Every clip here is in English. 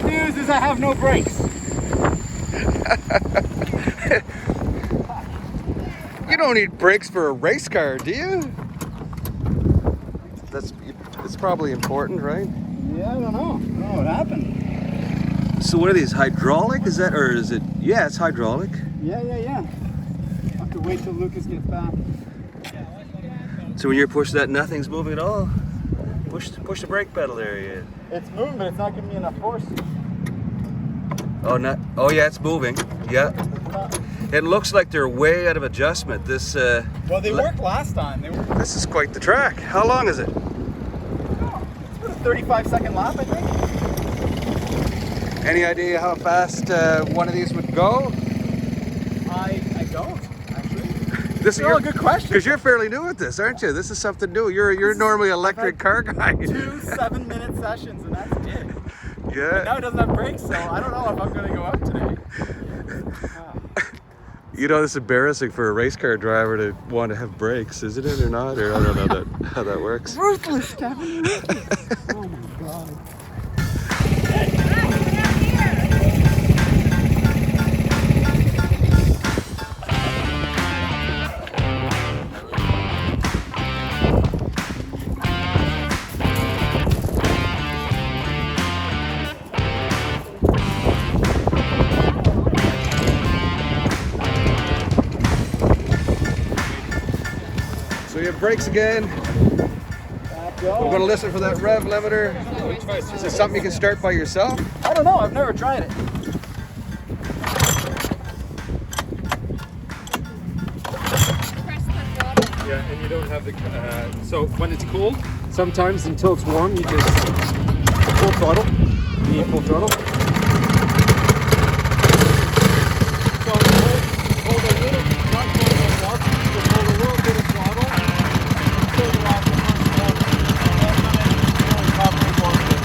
bad news is I have no brakes. You don't need brakes for a race car, do you? It's probably important, right? Yeah, I don't know. I don't know what happened. So what are these, hydraulic? Is that, or is it, yeah, it's hydraulic. Yeah. I'll have to wait till Lucas gets back. So when you're pushing that, nothing's moving at all? Push the brake pedal there, yeah. It's moving, but it's not giving me enough force. Oh yeah, it's moving, yeah. It looks like they're way out of adjustment. This. Well, they worked last time. This is quite the track. How long is it? Oh, it's about a 35-second lap, I think. Any idea how fast one of these would go? I don't actually. This is a good question. Because you're fairly new at this, aren't you? This is something new. You're normally an electric car guy. 2 7-minute sessions, and that's it. Yeah. But now it doesn't have brakes, so I don't know if I'm going to go out today. You know, it's embarrassing for a race car driver to want to have brakes, isn't it, or not? Or I don't know how that works. Ruthless, Kevin. Ruthless. Oh my God. So you have brakes again. We're going to listen for that rev limiter. Is this something you can start by yourself? I don't know. I've never tried it. Yeah, and you don't have the. So when it's cold, sometimes until it's warm, you just full throttle. You need full throttle. So hold a little, not hold a lot, just hold a little bit of throttle. Until you're off the first corner. And then really probably go over it.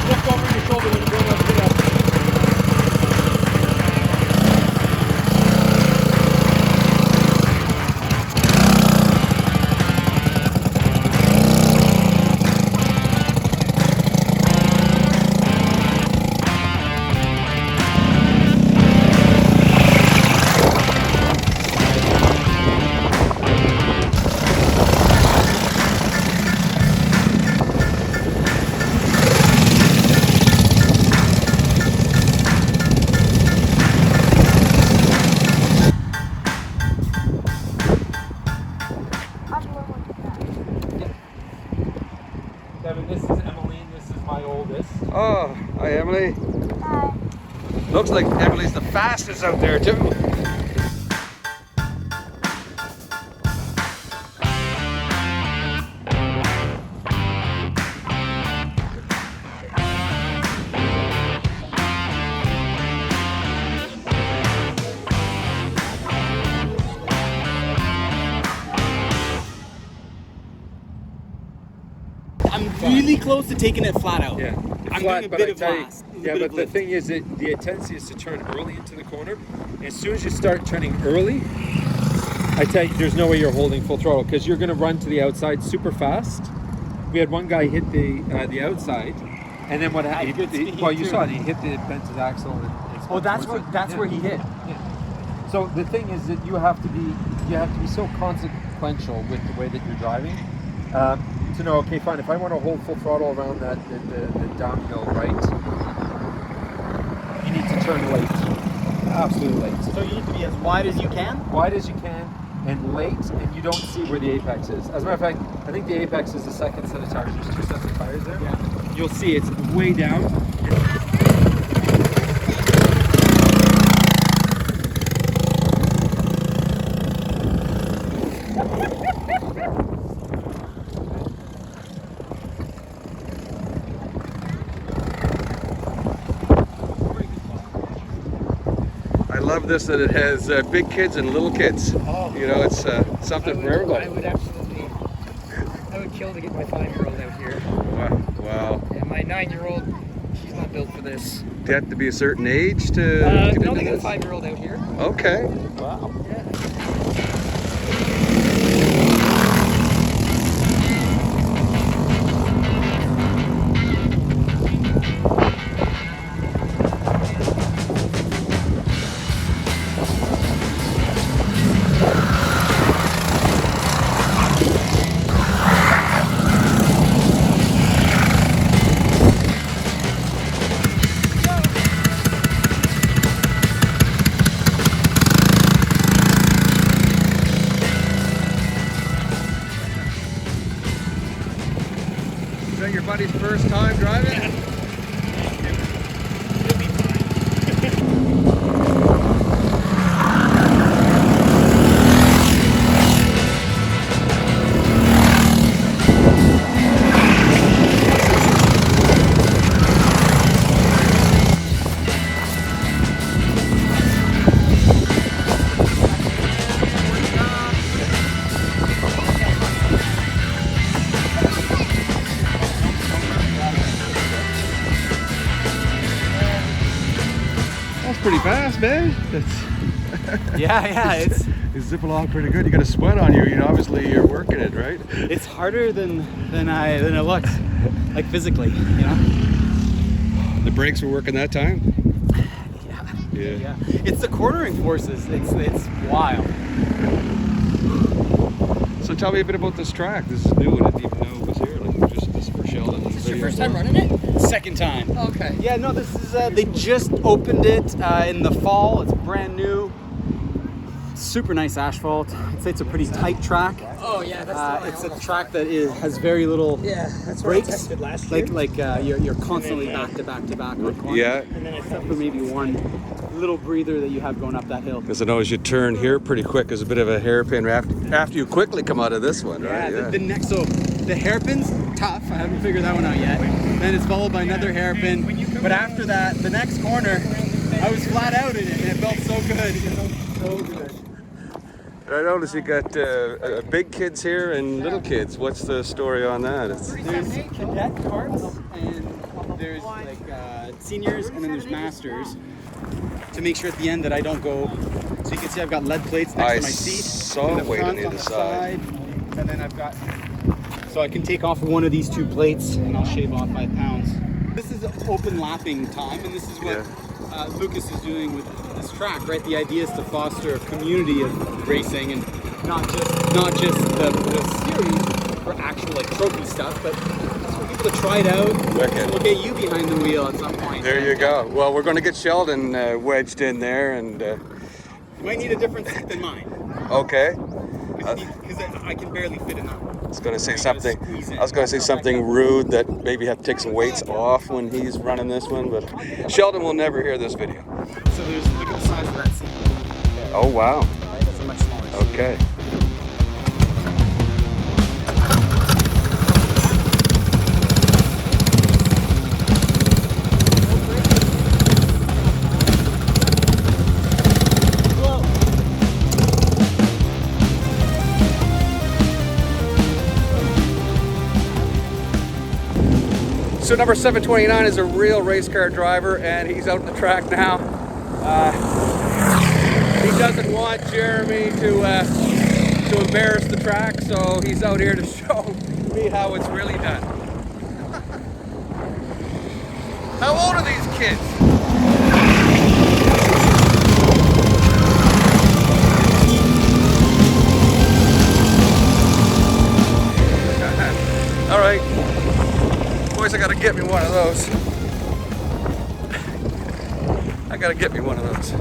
Lift over your shoulder when you go up to that. Kevin, this is Emily, and this is my oldest. Oh, hi Emily. Hi. Looks like Emily's the fastest out there too. I'm really close to taking it flat out. Yeah, I'm flat, doing a but bit I of tell you, blast. yeah, but the thing is that the tendency is to turn early into the corner. As soon as you start turning early, I tell you, there's no way you're holding full throttle because you're going to run to the outside super fast. We had one guy hit the outside, and then what happened? Well, you saw it. He hit bent his axle. And Oh, that's where he hit. Yeah. So the thing is that you have to be so consequential with the way that you're driving to know. Okay, fine. If I want to hold full throttle around the downhill right, you need to turn late, absolutely late. So you need to be as wide as you can? Wide as you can and late, and you don't see where the apex is. As a matter of fact, I think the apex is the second set of tires. There's 2 sets of tires there. Yeah. You'll see it's way down. I love this that it has big kids and little kids. Oh. You know, it's something for everybody. I would kill to get my 5-year-old out here. Wow. And my 9-year-old, she's not built for this. Do you have to be a certain age to get No, into they got a this? 5-year-old out here. Okay. Wow. Yeah. pretty fast, man. Yeah, it's You zip along pretty good. You got a sweat on you. You know, obviously you're working it, right? it's harder than it looks, like physically, you know. The brakes were working that time. Yeah. It's the cornering forces. It's wild. So tell me a bit about this track. This is new. I didn't even know it was here. Like just for Sheldon. Is this your first time running it? Second time. Okay. Yeah, no, this is they just opened it in the fall. It's brand new. Super nice asphalt. I'd say it's a pretty tight track. Oh yeah, that's It's a track that has very little that's brakes. tested last year. Like you're constantly back to back to back on corners. Yeah. Except for maybe one little breather that you have going up that hill. Because I know as you turn here pretty quick, there's a bit of a hairpin after you quickly come out of this one, right? The next, so the hairpin's tough. I haven't figured that one out yet. Then it's followed by another hairpin. But after that, the next corner, I was flat out in it, and it felt so good. It felt so good. I noticed you got big kids here and little kids. What's the story on that? There's cadet carts, and there's like seniors, and then there's masters. To make sure at the end that I don't go. So you can see I've got lead plates next to my seat. saw in the weight front, on either the side. and then I've got. So I can take off one of these two plates, and I'll shave off 5 pounds. This is open lapping time, and this is what Lucas is doing with this track, right? The idea is to foster a community of racing, and not just the series for actual like trophy stuff, but for people to try it out. Wicked. So we'll get you behind the wheel at some point. There you go. Well, we're going to get Sheldon wedged in there, and You might need a different seat than mine, okay. because I can barely fit in that one. I was going to say something. I was going to say something rude that maybe have to take some weights off when he's running this one, but Sheldon will never hear this video. So look at the size of that seat. Oh wow. Right? That's a much smaller seat. Okay. So number 729 is a real race car driver, and he's out on the track now. He doesn't want Jeremie to embarrass the track, so he's out here to show me how it's really done. How old are these kids? All right. Boys, I gotta get me one of those. I gotta get me one of those.